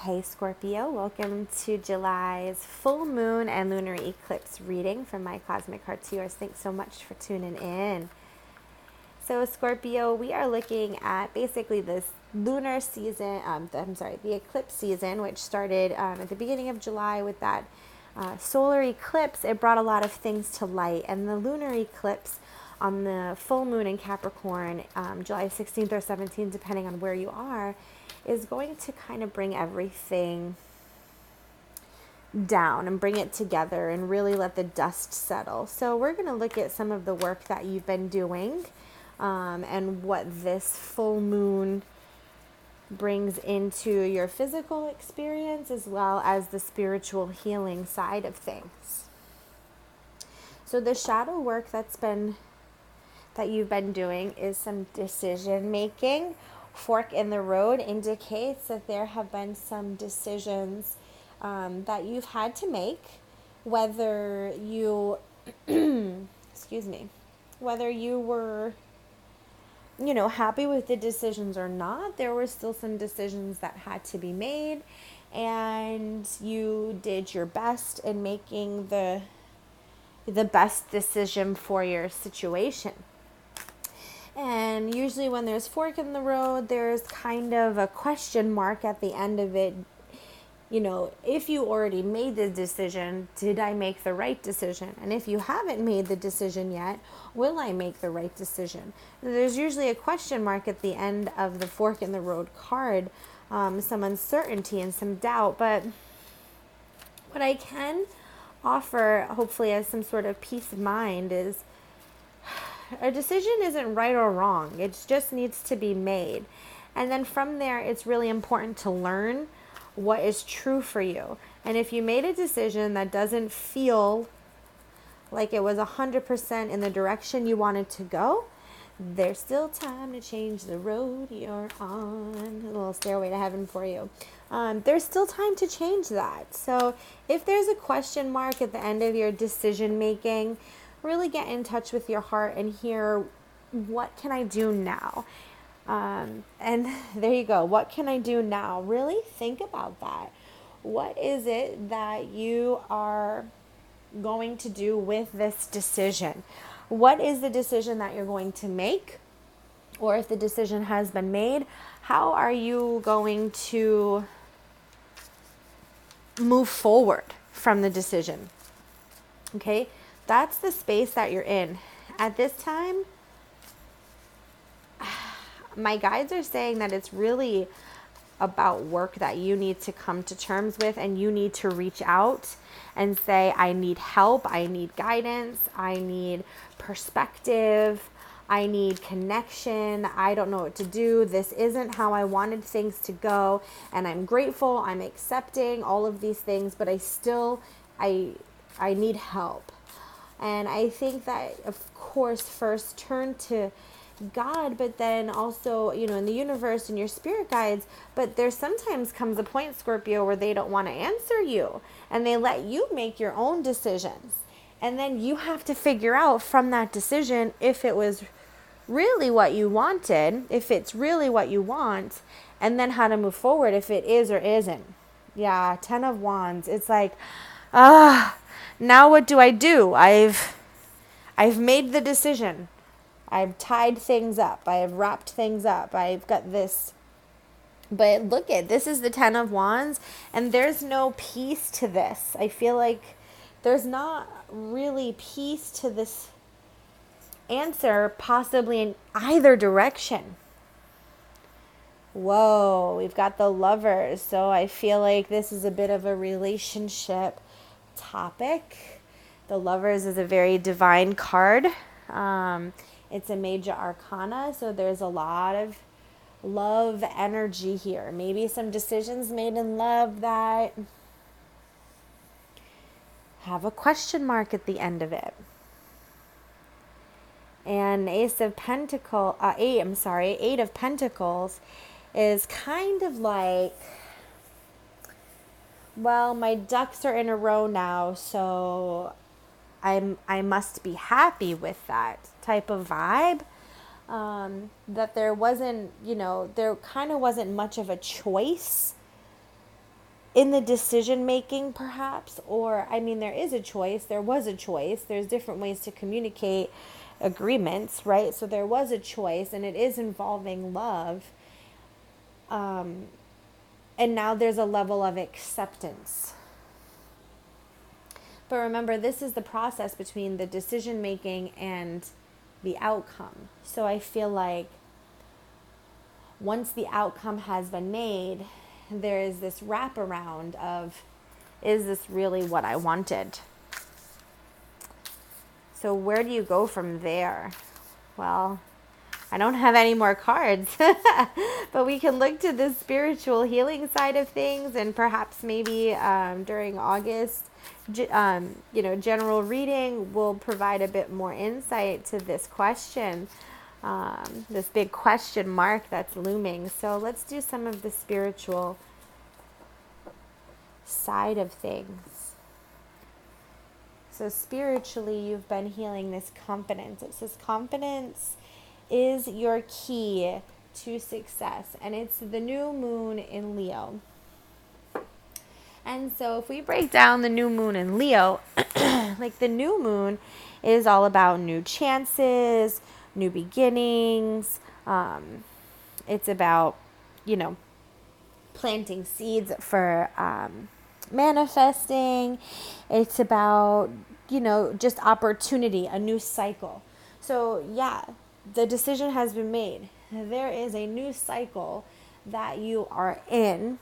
Hey Scorpio, welcome to July's full moon and lunar eclipse reading from my Cosmic Heart to Yours. Thanks so much for tuning in. So Scorpio, we are looking at basically this lunar season, the eclipse season, which started at the beginning of July with that solar eclipse. It brought a lot of things to light, and the lunar eclipse on the full moon in Capricorn, July 16th or 17th, depending on where you are, is going to kind of bring everything down and bring it together and really let the dust settle. So we're going to look at some of the work that you've been doing and what this full moon brings into your physical experience as well as the spiritual healing side of things. So the shadow work that you've been doing is some decision making. Fork in the road indicates that there have been some decisions that you've had to make, whether you whether you were happy with the decisions or not. There were still some decisions that had to be made, and you did your best in making the best decision for your situation. And usually when there's fork in the road, there's kind of a question mark at the end of it. If you already made the decision, did I make the right decision? And if you haven't made the decision yet, will I make the right decision? There's usually a question mark at the end of the fork in the road card, some uncertainty and some doubt. But what I can offer, hopefully as some sort of peace of mind, is a decision isn't right or wrong. It just needs to be made. And then from there, it's really important to learn what is true for you. And if you made a decision that doesn't feel like it was 100% in the direction you wanted to go, there's still time to change the road you're on. A little stairway to heaven for you. There's still time to change that. So if there's a question mark at the end of your decision making, really get in touch with your heart and hear, what can I do now? And there you go. What can I do now? Really think about that. What is it that you are going to do with this decision? What is the decision that you're going to make? Or if the decision has been made, how are you going to move forward from the decision? Okay? That's the space that you're in. At this time, my guides are saying that it's really about work that you need to come to terms with, and you need to reach out and say, I need help, I need guidance, I need perspective, I need connection, I don't know what to do, this isn't how I wanted things to go, and I'm grateful, I'm accepting all of these things, but I need help. And I think that, of course, first turn to God, but then also, in the universe and your spirit guides. But there sometimes comes a point, Scorpio, where they don't want to answer you, and they let you make your own decisions. And then you have to figure out from that decision if it was really what you wanted, if it's really what you want, and then how to move forward if it is or isn't. Yeah, 10 of Wands. It's like, now what do I do? I've made the decision. I've tied things up. I have wrapped things up. I've got this. But look at, this is the 10 of Wands, and there's no peace to this. I feel like there's not really peace to this answer, possibly in either direction. Whoa, we've got the Lovers. So I feel like this is a bit of a relationship topic. The Lovers is a very divine card. It's a major arcana, so there's a lot of love energy here. Maybe some decisions made in love that have a question mark at the end of it. And Eight of Pentacles is kind of like, well, my ducks are in a row now, so I must be happy with that type of vibe. That there wasn't, there kind of wasn't much of a choice in the decision making, perhaps, or I mean, there is a choice. There was a choice. There's different ways to communicate agreements, right? So there was a choice, and it is involving love. And now there's a level of acceptance. But remember, this is the process between the decision making and the outcome. So I feel like once the outcome has been made, there is this wraparound of, is this really what I wanted? So where do you go from there? Well, I don't have any more cards, but we can look to the spiritual healing side of things, and perhaps maybe during August, general reading will provide a bit more insight to this question, this big question mark that's looming. So let's do some of the spiritual side of things. So spiritually, you've been healing this confidence. It says confidence is your key to success, and it's the new moon in Leo. And so if we break down the new moon in Leo, like the new moon is all about new chances, new beginnings. It's about, planting seeds for manifesting. It's about, just opportunity, a new cycle. So yeah, the decision has been made. There is a new cycle that you are in.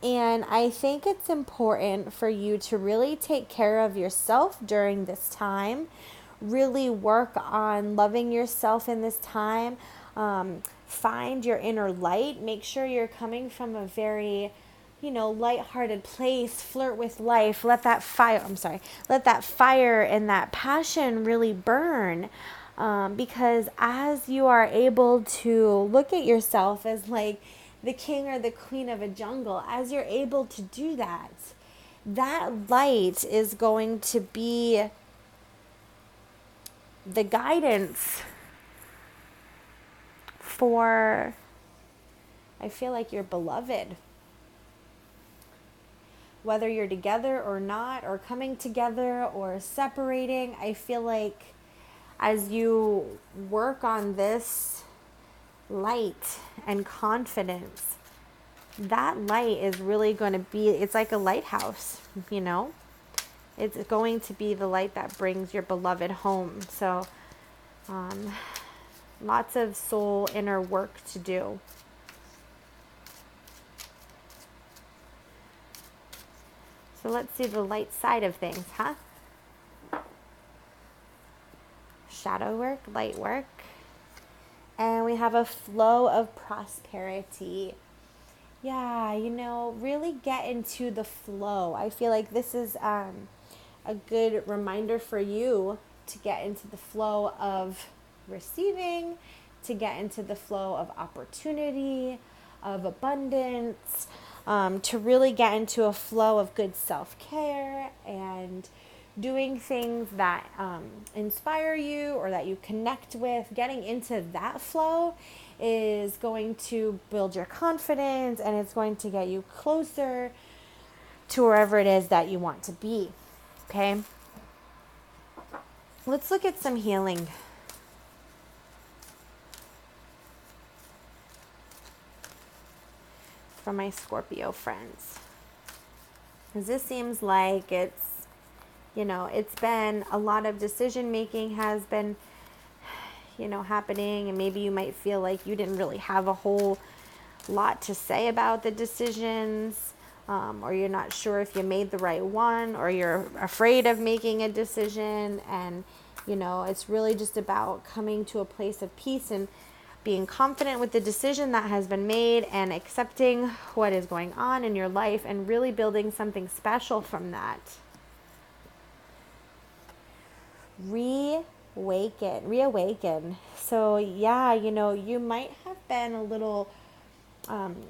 And I think it's important for you to really take care of yourself during this time. Really work on loving yourself in this time. Find your inner light. Make sure you're coming from a very, lighthearted place. Flirt with life. Let that fire and that passion really burn. Because as you are able to look at yourself as like the king or the queen of a jungle, as you're able to do that, that light is going to be the guidance for, I feel like, your beloved. Whether you're together or not, or coming together or separating, I feel like as you work on this light and confidence, that light is really going to be, it's like a lighthouse, It's going to be the light that brings your beloved home. So, lots of soul inner work to do. So let's see the light side of things, huh? Shadow work, light work. And we have a flow of prosperity. Yeah, really get into the flow. I feel like this is a good reminder for you to get into the flow of receiving, to get into the flow of opportunity, of abundance, to really get into a flow of good self-care and doing things that inspire you or that you connect with. Getting into that flow is going to build your confidence, and it's going to get you closer to wherever it is that you want to be. Okay? Let's look at some healing. For my Scorpio friends. Because this seems like it's been a lot of decision making has been, happening, and maybe you might feel like you didn't really have a whole lot to say about the decisions, or you're not sure if you made the right one, or you're afraid of making a decision, and it's really just about coming to a place of peace and being confident with the decision that has been made and accepting what is going on in your life and really building something special from that. Reawaken. So yeah, you might have been a little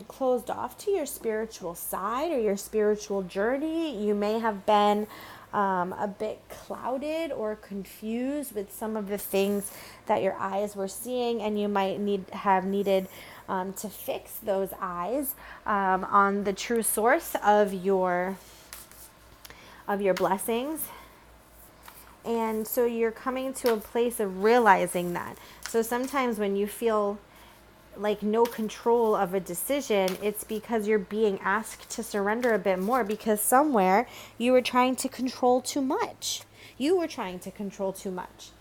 closed off to your spiritual side or your spiritual journey. You may have been a bit clouded or confused with some of the things that your eyes were seeing, and you might have needed to fix those eyes on the true source of your blessings. And so you're coming to a place of realizing that. So sometimes when you feel like no control of a decision, it's because you're being asked to surrender a bit more, because somewhere you were trying to control too much. You were trying to control too much.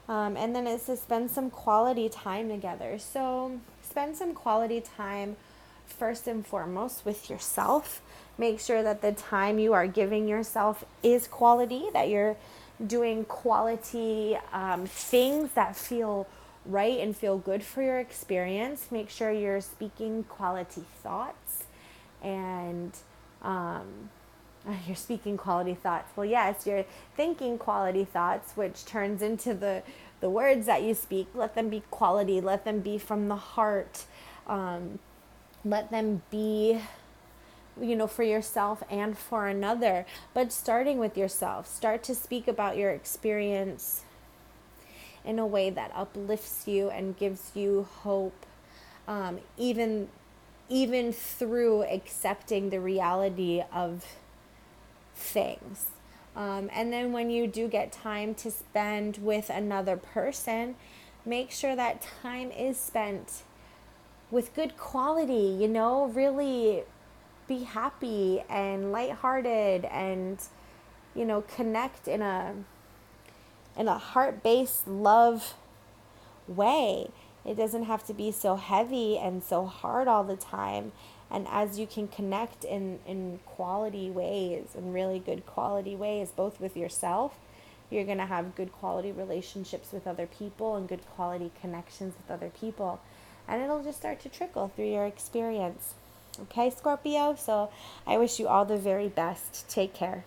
And then it's to spend some quality time together. So spend some quality time first and foremost with yourself. Make sure that the time you are giving yourself is quality, that you're doing quality things that feel right and feel good for your experience. Make sure you're speaking quality thoughts and you're speaking quality thoughts. Well, yes, you're thinking quality thoughts, which turns into the words that you speak. Let them be quality. Let them be from the heart. Let them be, for yourself and for another. But starting with yourself, start to speak about your experience in a way that uplifts you and gives you hope, even through accepting the reality of things. And then when you do get time to spend with another person, make sure that time is spent with good quality, really be happy and lighthearted and, connect in a heart-based love way. It doesn't have to be so heavy and so hard all the time. And as you can connect in quality ways, in really good quality ways, both with yourself, you're going to have good quality relationships with other people and good quality connections with other people. And it'll just start to trickle through your experience. Okay, Scorpio? So I wish you all the very best. Take care.